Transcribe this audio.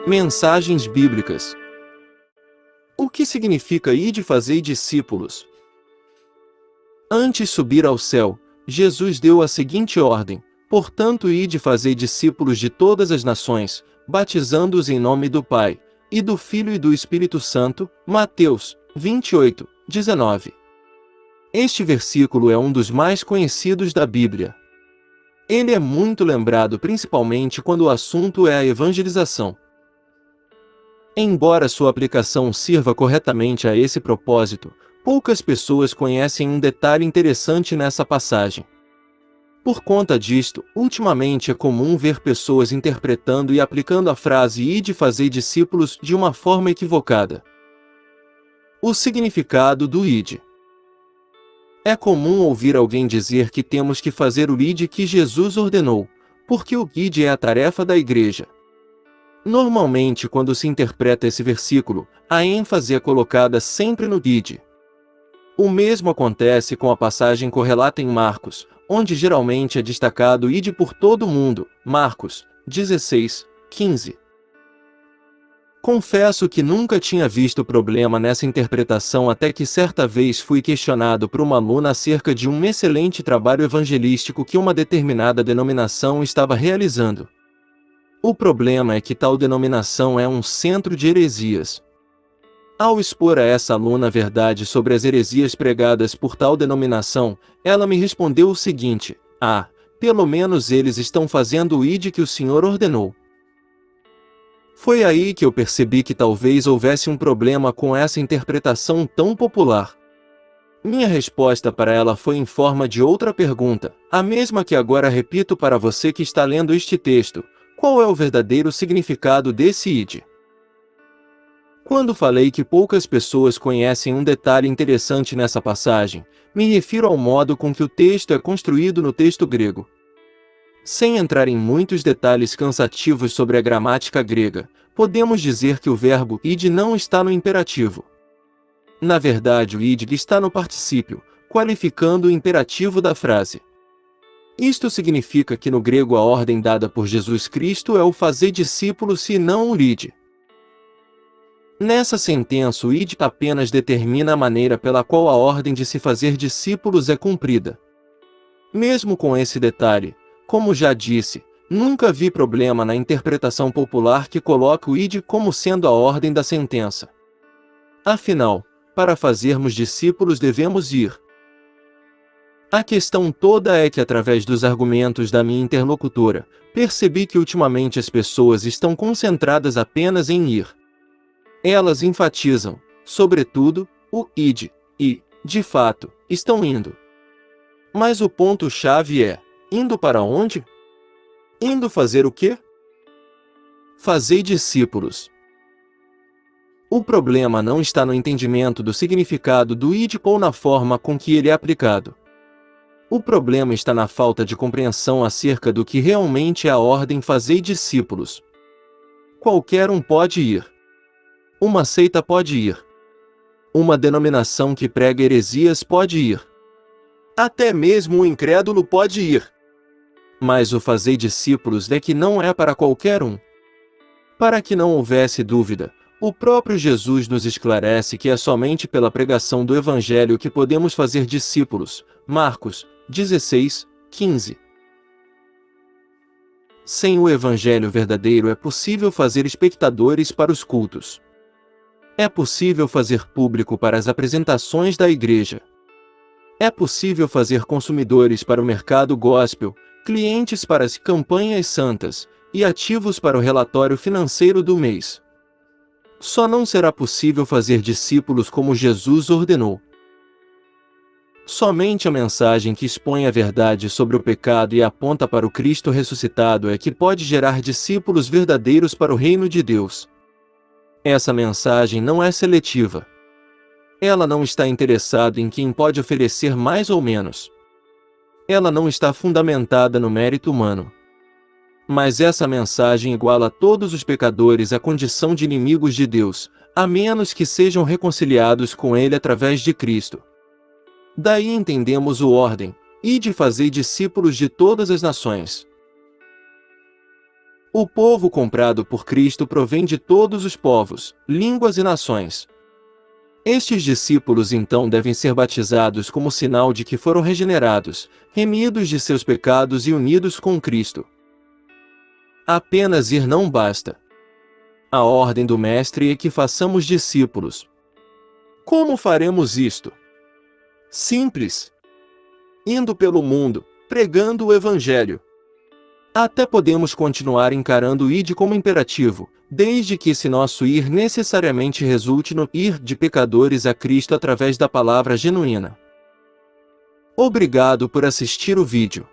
Mensagens bíblicas. O que significa ide fazer discípulos? Antes de subir ao céu, Jesus deu a seguinte ordem: portanto, ide fazer discípulos de todas as nações, batizando-os em nome do Pai, e do Filho e do Espírito Santo. Mateus 28, 19. Este versículo é um dos mais conhecidos da Bíblia. Ele é muito lembrado principalmente quando o assunto é a evangelização. Embora sua aplicação sirva corretamente a esse propósito, poucas pessoas conhecem um detalhe interessante nessa passagem. Por conta disto, ultimamente é comum ver pessoas interpretando e aplicando a frase ide fazer discípulos de uma forma equivocada. O significado do ide. É comum ouvir alguém dizer que temos que fazer o ide que Jesus ordenou, porque o ide é a tarefa da igreja. Normalmente, quando se interpreta esse versículo, a ênfase é colocada sempre no ide. O mesmo acontece com a passagem correlata em Marcos, onde geralmente é destacado ide por todo o mundo, Marcos 16, 15. Confesso que nunca tinha visto problema nessa interpretação até que certa vez fui questionado por uma aluna acerca de um excelente trabalho evangelístico que uma determinada denominação estava realizando. O problema é que tal denominação é um centro de heresias. Ao expor a essa aluna a verdade sobre as heresias pregadas por tal denominação, ela me respondeu o seguinte: pelo menos eles estão fazendo o ide que o Senhor ordenou. Foi aí que eu percebi que talvez houvesse um problema com essa interpretação tão popular. Minha resposta para ela foi em forma de outra pergunta, a mesma que agora repito para você que está lendo este texto: qual é o verdadeiro significado desse ide? Quando falei que poucas pessoas conhecem um detalhe interessante nessa passagem, me refiro ao modo com que o texto é construído no texto grego. Sem entrar em muitos detalhes cansativos sobre a gramática grega, podemos dizer que o verbo ide não está no imperativo. Na verdade, o ide está no particípio, qualificando o imperativo da frase. Isto significa que no grego a ordem dada por Jesus Cristo é o fazer discípulos e não o ide. Nessa sentença o ide apenas determina a maneira pela qual a ordem de se fazer discípulos é cumprida. Mesmo com esse detalhe, como já disse, nunca vi problema na interpretação popular que coloca o ide como sendo a ordem da sentença. Afinal, para fazermos discípulos devemos ir. A questão toda é que através dos argumentos da minha interlocutora, percebi que ultimamente as pessoas estão concentradas apenas em ir. Elas enfatizam, sobretudo, o ide, e, de fato, estão indo. Mas o ponto-chave é: indo para onde? Indo fazer o quê? Fazei discípulos. O problema não está no entendimento do significado do ide ou na forma com que ele é aplicado. O problema está na falta de compreensão acerca do que realmente é a ordem fazei discípulos. Qualquer um pode ir. Uma seita pode ir. Uma denominação que prega heresias pode ir. Até mesmo um incrédulo pode ir. Mas o fazei discípulos é que não é para qualquer um. Para que não houvesse dúvida, o próprio Jesus nos esclarece que é somente pela pregação do Evangelho que podemos fazer discípulos. Marcos 16, 15. Sem o Evangelho verdadeiro é possível fazer espectadores para os cultos. É possível fazer público para as apresentações da igreja. É possível fazer consumidores para o mercado gospel, clientes para as campanhas santas, e ativos para o relatório financeiro do mês. Só não será possível fazer discípulos como Jesus ordenou. Somente a mensagem que expõe a verdade sobre o pecado e aponta para o Cristo ressuscitado é que pode gerar discípulos verdadeiros para o reino de Deus. Essa mensagem não é seletiva. Ela não está interessada em quem pode oferecer mais ou menos. Ela não está fundamentada no mérito humano. Mas essa mensagem iguala todos os pecadores à condição de inimigos de Deus, a menos que sejam reconciliados com Ele através de Cristo. Daí entendemos o ordem: ide fazei discípulos de todas as nações. O povo comprado por Cristo provém de todos os povos, línguas e nações. Estes discípulos então devem ser batizados como sinal de que foram regenerados, remidos de seus pecados e unidos com Cristo. Apenas ir não basta. A ordem do Mestre é que façamos discípulos. Como faremos isto? Simples. Indo pelo mundo, pregando o Evangelho. Até podemos continuar encarando o ide como imperativo, desde que esse nosso ir necessariamente resulte no ir de pecadores a Cristo através da palavra genuína. Obrigado por assistir o vídeo.